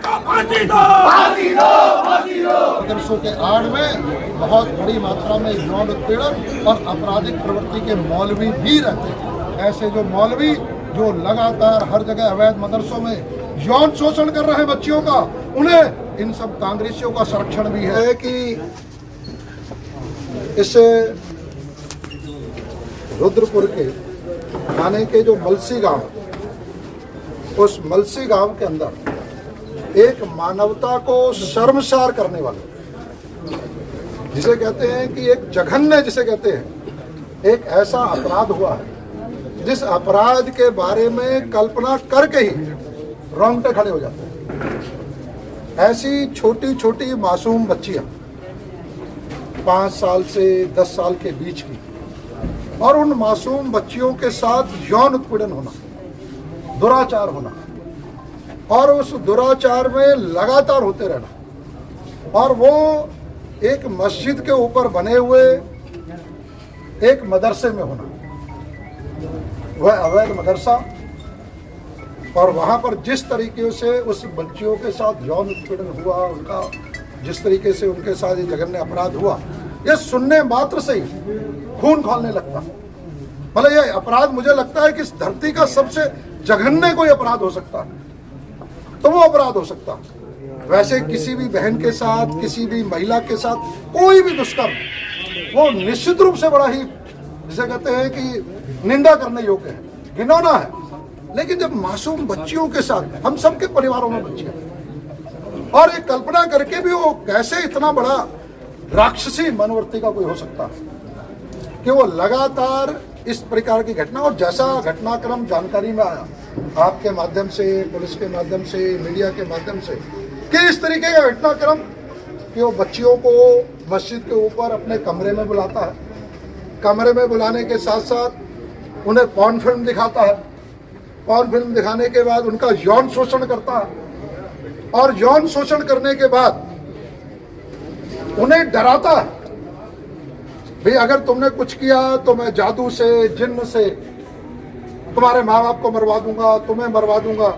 को फांसी दो, फांसी दो, फांसी दो। मदरसों के आड़ में बहुत बड़ी मात्रा में यौन उत्पीड़न और आपराधिक प्रवृत्ति के मौलवी भी रहते हैं। ऐसे जो मौलवी जो लगातार हर जगह अवैध मदरसों में यौन शोषण कर रहे हैं बच्चियों का, उन्हें इन सब कांग्रेसियों का संरक्षण भी है कि इस रुद्रपुर के थाने के जो मलसी गांव, उस मलसी गांव के अंदर एक मानवता को शर्मसार करने वाले, जिसे कहते हैं कि एक जघन्य, जिसे कहते हैं एक ऐसा अपराध हुआ है जिस अपराध के बारे में कल्पना करके ही रोंगटे खड़े हो जाते हैं। ऐसी छोटी छोटी मासूम बच्चियां 5 साल से 10 साल के बीच की, और उन मासूम बच्चियों के साथ यौन उत्पीड़न होना, दुराचार होना, और उस दुराचार में लगातार होते रहना, और वो एक मस्जिद के ऊपर बने हुए एक मदरसे में होना, वह अवैध मदरसा, और वहाँ पर जिस तरीके से उस बच्चियों के साथ यौन उत्पीड़न हुआ, उनका जिस तरीके से उनके साथ ये जघन्य अपराध हुआ, ये सुनने मात्र से ही खून खौलने लगता। मतलब ये अपराध मुझे लगता है कि इस धरती का सबसे जघन्य कोई अपराध हो सकता है तो वो अपराध हो सकता। वैसे किसी भी बहन के साथ, किसी भी महिला के साथ कोई भी दुष्कर्म वो निश्चित रूप से बड़ा ही, जिसे कहते हैं कि निंदा करने योग्य है, घिनौना है। लेकिन जब मासूम बच्चियों के साथ, हम सबके परिवारों में बच्चियां, और ये कल्पना करके भी वो कैसे इतना बड़ा राक्षसी मनोवृत्ति का कोई हो सकता है कि वो लगातार इस प्रकार की घटना, और जैसा घटनाक्रम जानकारी में आया आपके माध्यम से, पुलिस के माध्यम से, मीडिया के माध्यम से, कि इस तरीके का घटनाक्रम कि वो बच्चियों को मस्जिद के ऊपर अपने कमरे में बुलाता है, कमरे में बुलाने के साथ साथ उन्हें पॉर्न फिल्म दिखाता है, पॉर्न फिल्म दिखाने के बाद उनका यौन शोषण करता है, और यौन शोषण करने के बाद उन्हें डराता है, भाई अगर तुमने कुछ किया तो मैं जादू से, जिन्न से तुम्हारे माँ बाप को मरवा दूंगा, तुम्हें मरवा दूंगा,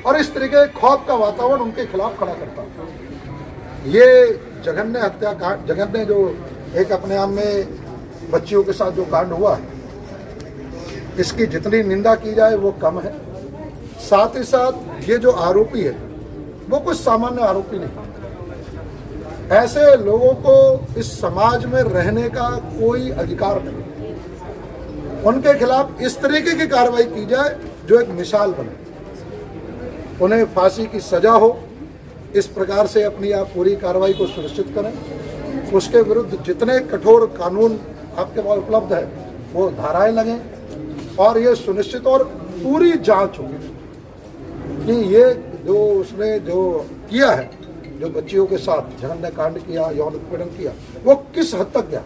और इस तरीके खौफ का वातावरण उनके खिलाफ खड़ा करता है। ये जघन्य हत्याकांड, जघन्य जो एक अपने आप में बच्चियों के साथ जो कांड हुआ है, इसकी जितनी निंदा की जाए वो कम है। साथ ही साथ ये जो आरोपी है वो कुछ सामान्य आरोपी नहीं, ऐसे लोगों को इस समाज में रहने का कोई अधिकार नहीं। उनके खिलाफ इस तरीके की कार्रवाई की जाए जो एक मिसाल बने, उन्हें फांसी की सजा हो, इस प्रकार से अपनी आप पूरी कार्रवाई को सुनिश्चित करें। उसके विरुद्ध जितने कठोर कानून आपके पास उपलब्ध है वो धाराएं लगें, और ये सुनिश्चित और पूरी जांच हो कि ये जो उसने जो किया है, जो बच्चियों के साथ जघन्य कांड किया, यौन उत्पीड़न किया, वो किस हद तक गया।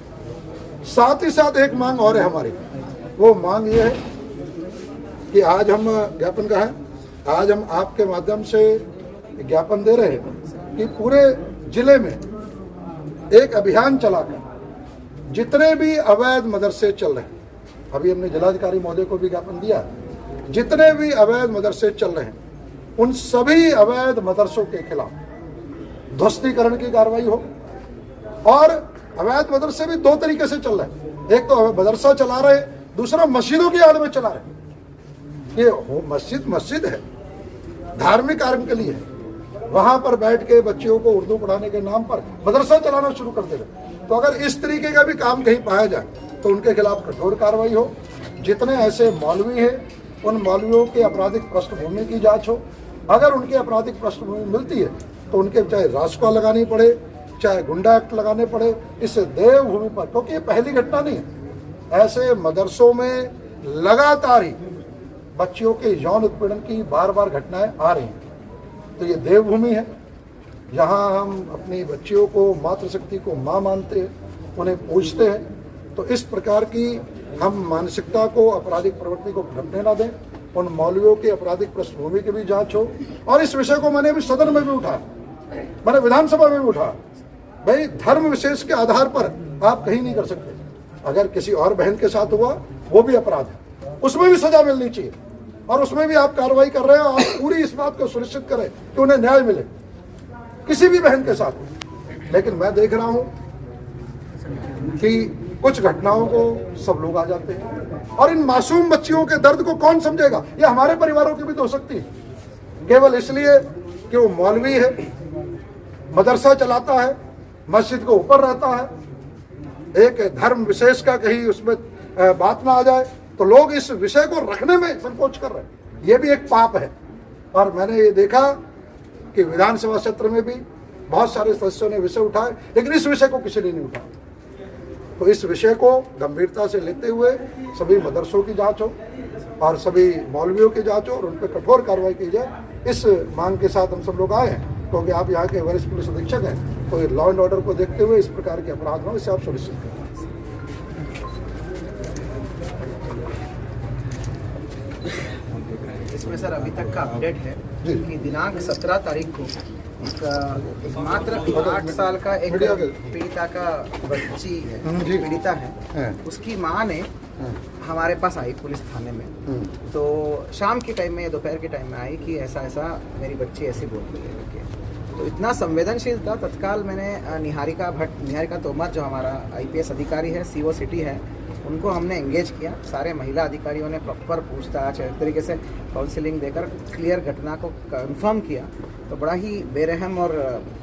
साथ ही साथ एक मांग और है हमारी, वो मांग ये है कि आज हम ज्ञापन का है, आज हम आपके माध्यम से ज्ञापन दे रहे हैं कि पूरे जिले में एक अभियान चलाकर जितने भी अवैध मदरसे चल रहे हैं, अभी हमने जिलाधिकारी महोदय को भी ज्ञापन दिया, जितने भी अवैध मदरसे चल रहे हैं उन सभी अवैध मदरसों के खिलाफ ध्वस्तीकरण की कार्रवाई हो। और अवैध मदरसे भी 2 तरीके से चल रहे हैं, एक तो मदरसा चला रहे, दूसरा मस्जिदों की आड़ में चला रहे। ये मस्जिद है, धार्मिक कार्य के लिए है, वहां पर बैठ के बच्चियों को उर्दू पढ़ाने के नाम पर मदरसा चलाना शुरू कर दे रहे। तो अगर इस तरीके का भी काम कहीं पाया जाए तो उनके खिलाफ कठोर कार्रवाई हो। जितने ऐसे मौलवी हैं उन मौलवियों के आपराधिक पृष्ठभूमि की जांच हो। अगर उनकी आपराधिक पृष्ठभूमि मिलती है तो उनके चाहे रासुका लगानी पड़े, चाहे गुंडा एक्ट लगाने पड़े, इससे देवभूमि पर, क्योंकि ये पहली घटना नहीं है, ऐसे मदरसों में लगातार ही बच्चियों के यौन उत्पीड़न की बार बार घटनाएं आ रही हैं। तो ये देवभूमि है, यहाँ हम अपनी बच्चियों को, मातृशक्ति को माँ मानते हैं, उन्हें पूजते हैं। तो इस प्रकार की हम मानसिकता को, आपराधिक प्रवृत्ति को भटकने ना दें। उन मौलवियों की आपराधिक पृष्ठभूमि की भी जांच हो। और इस विषय को मैंने भी सदन में भी उठाया, मैंने विधानसभा में भी उठाया। भाई धर्म विशेष के आधार पर आप कहीं नहीं कर सकते। अगर किसी और बहन के साथ हुआ वो भी अपराध है, उसमें भी सजा मिलनी चाहिए। और उसमें भी आप कार्रवाई कर रहे हैं और पूरी इस बात को सुनिश्चित करें कि उन्हें न्याय मिले किसी भी बहन के साथ। लेकिन मैं देख रहा हूं कि कुछ घटनाओं को सब लोग आ जाते हैं और इन मासूम बच्चियों के दर्द को कौन समझेगा। ये हमारे परिवारों की भी तो हो सकती है, केवल इसलिए कि वो मौलवी है, मदरसा चलाता है, मस्जिद को ऊपर रहता है, एक धर्म विशेष का कहीं उसमें बात ना आ जाए तो लोग इस विषय को रखने में संकोच कर रहे हैं। ये भी एक पाप है। और मैंने ये देखा कि विधानसभा सत्र में भी बहुत सारे सदस्यों ने विषय उठाए, लेकिन इस विषय को किसी ने नहीं उठाया। तो इस विषय को गंभीरता से लेते हुए सभी मदरसों की जांच हो और सभी मौलवियों की जांच हो और उन पर कठोर कार्रवाई की जाए, इस मांग के साथ हम सब लोग आए हैं। क्योंकि आप यहाँ के वरिष्ठ पुलिस अधीक्षक हैं, तो लॉ एंड ऑर्डर को देखते हुए इस प्रकार के अपराध हो, इसे आप सुनिश्चित करें। इसमें सर अभी तक का अपडेट है कि दिनांक 17 तारीख को एक मात्र 8 साल का एक पीड़िता का बच्ची है, पीड़िता है, उसकी माँ ने हमारे पास आई पुलिस थाने में। तो शाम के टाइम में, दोपहर के टाइम में आई कि ऐसा ऐसा मेरी बच्ची ऐसी बोल रही है। तो इतना संवेदनशील था, तत्काल मैंने निहारिका तोमर जो हमारा IPS अधिकारी है, CO सिटी है, उनको हमने एंगेज किया। सारे महिला अधिकारियों ने प्रॉपर पूछताछ एक तरीके से काउंसलिंग देकर क्लियर घटना को कंफर्म किया। तो बड़ा ही बेरहम और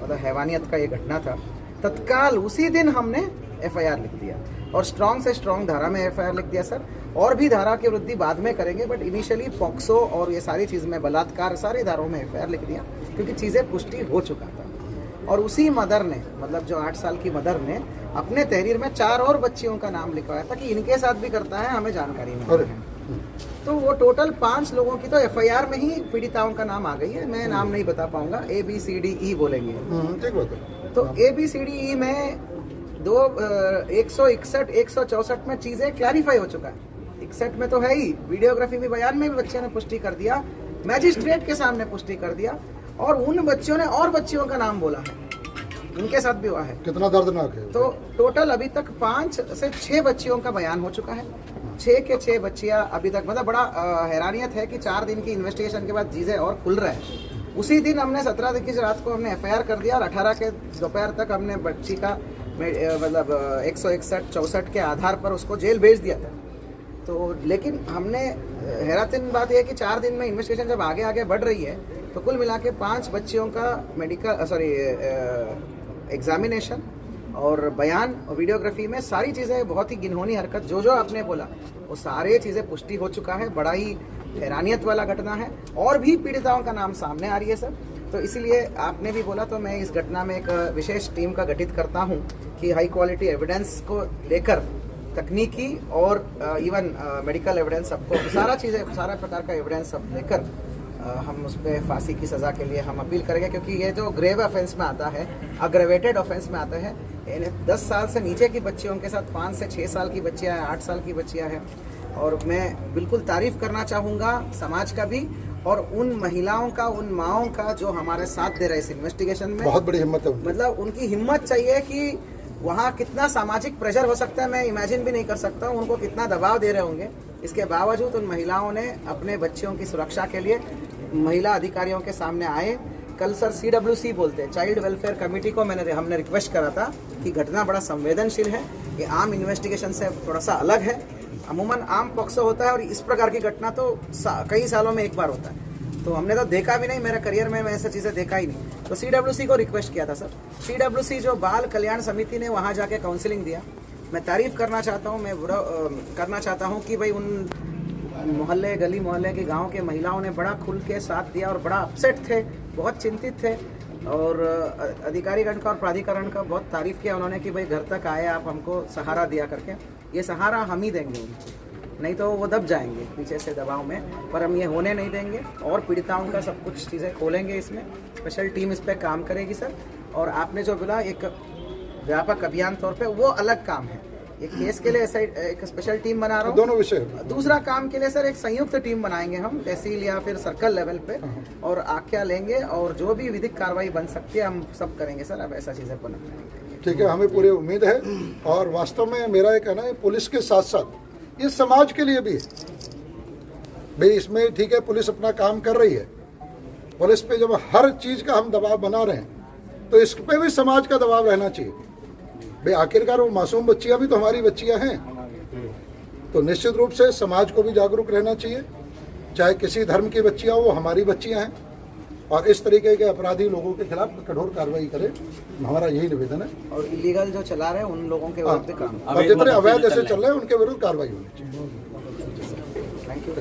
मतलब हैवानियत का ये घटना था। तत्काल उसी दिन हमने FIR लिख दिया और स्ट्रॉन्ग से स्ट्रॉन्ग धारा में FIR लिख दिया सर। और भी धारा की वृद्धि बाद में करेंगे, बट इनिशियली पॉक्सो और ये सारी चीज़ में बलात्कार सारी धाराओं में FIR लिख दिया, क्योंकि चीज़ें पुष्टि हो चुका था। और उसी मदर ने, मतलब जो 8 साल की मदर ने अपने तहरीर में 4 और बच्चियों का नाम लिखवाया था कि इनके साथ भी करता है, हमें जानकारी नहीं है। तो वो टोटल 5 लोगों की तो FIR में ही पीड़िताओं का नाम आ गई है। मैं नाम नहीं बता पाऊंगा, ABCDE बोलेंगे। तो ABCDE में 161, 164 में चीजें क्लैरिफाई हो चुका है। 61 में तो है ही, वीडियोग्राफी में, बयान में भी बच्चे ने पुष्टि कर दिया, मैजिस्ट्रेट के सामने पुष्टि कर दिया। और उन बच्चों ने और बच्चियों का नाम बोला है, उनके साथ भी हुआ है। कितना दर्दनाक है। तो टोटल अभी तक 5 से 6 बच्चियों का बयान हो चुका है। 6 के 6 बच्चियां अभी तक, मतलब बड़ा हैरानियत है कि 4 दिन की इन्वेस्टिगेशन के बाद चीजें और खुल रहे हैं। उसी दिन हमने 17 दिन की रात को हमने FIR कर दिया और 18 के दोपहर तक हमने बच्ची का मतलब 161, 64 के आधार पर उसको जेल भेज दिया था। तो लेकिन हमने हैरातन बात यह है कि 4 दिन में इन्वेस्टिगेशन जब आगे आगे बढ़ रही है, तो कुल मिला के 5 बच्चियों का एग्जामिनेशन और बयान और वीडियोग्राफी में सारी चीज़ें, बहुत ही घिनौनी हरकत जो जो आपने बोला वो सारे चीज़ें पुष्टि हो चुका है। बड़ा ही हैरानियत वाला घटना है और भी पीड़िताओं का नाम सामने आ रही है सर। तो इसलिए आपने भी बोला, तो मैं इस घटना में एक विशेष टीम का गठित करता हूं कि हाई क्वालिटी एविडेंस को लेकर, तकनीकी और इवन मेडिकल एविडेंस, सबको सारा प्रकार का एविडेंस सब लेकर हम उस पर फांसी की सज़ा के लिए हम अपील करेंगे। क्योंकि ये जो ग्रेव ऑफेंस में आता है, अग्रेवेटेड ऑफेंस में आता है, 10 साल से नीचे की बच्चियों के साथ 5 से 6 साल की बच्चियाँ हैं, 8 साल की बच्चियाँ हैं। और मैं बिल्कुल तारीफ करना चाहूँगा समाज का भी और उन महिलाओं का, उन माँओं का जो हमारे साथ दे रहे इस इन्वेस्टिगेशन में। बहुत बड़ी हिम्मत है। मतलब उनकी हिम्मत चाहिए कि वहाँ कितना सामाजिक प्रेशर हो सकता है, मैं इमेजिन भी नहीं कर सकता हूँ। उनको कितना दबाव दे रहे होंगे, इसके बावजूद उन महिलाओं ने अपने बच्चियों की सुरक्षा के लिए महिला अधिकारियों के सामने आए। कल सर CWC बोलते हैं, चाइल्ड वेलफेयर कमेटी को हमने रिक्वेस्ट करा था कि घटना बड़ा संवेदनशील है, ये आम इन्वेस्टिगेशन से थोड़ा सा अलग है। अमूमन आम पॉक्सो होता है और इस प्रकार की घटना तो कई सालों में एक बार होता है। तो हमने तो देखा भी नहीं, मेरे करियर में मैं ऐसा चीज़ें देखा ही नहीं। तो CWC को रिक्वेस्ट किया था सर। CWC जो बाल कल्याण समिति ने वहाँ जाके काउंसलिंग दिया, मैं तारीफ करना चाहता हूँ, मैं बुरा करना चाहता हूँ कि भाई उन मोहल्ले, गली मोहल्ले के गांव के महिलाओं ने बड़ा खुल के साथ दिया और बड़ा अपसेट थे, बहुत चिंतित थे। और अधिकारीगण का और प्राधिकरण का बहुत तारीफ किया उन्होंने कि भाई घर तक आए आप, हमको सहारा दिया करके। ये सहारा हम ही देंगे उनको, नहीं तो वो दब जाएंगे पीछे से दबाव में, पर हम ये होने नहीं देंगे। और पीड़िताओं का सब कुछ चीज़ें खोलेंगे, इसमें स्पेशल टीम इस पर काम करेगी सर। और आपने जो बोला एक व्यापक अभियान तौर पे, वो अलग काम है। एक केस के लिए एक स्पेशल टीम बना रहा हूँ, दोनों विषय। दूसरा काम के लिए सर एक संयुक्त टीम बनाएंगे हम, तहसील या फिर सर्कल लेवल पे, और आख्या लेंगे और जो भी विधिक कार्रवाई बन सकती है हम सब करेंगे सर। अब ऐसा चीज़ें बन पाएंगे। ठीक है, हमें पूरी उम्मीद है। और वास्तव में मेरा ये कहना है, पुलिस के साथ साथ ये समाज के लिए भी है। भाई इसमें ठीक है, पुलिस अपना काम कर रही है। पुलिस पे जब हर चीज़ का हम दबाव बना रहे हैं तो इस पे भी समाज का दबाव रहना चाहिए। भाई आखिरकार वो मासूम बच्चियां भी तो हमारी बच्चियां हैं, तो निश्चित रूप से समाज को भी जागरूक रहना चाहिए। चाहे किसी धर्म की बच्चियां हो, वो हमारी बच्चियां हैं, और इस तरीके के अपराधी लोगों के खिलाफ कठोर कार्रवाई करें, हमारा यही निवेदन है। और इलीगल जो चला रहे हैं उन लोगों के विरुद्ध काम, और जितने अवैध ऐसे चल रहे हैं उनके विरुद्ध कार्रवाई होनी चाहिए। Thank you.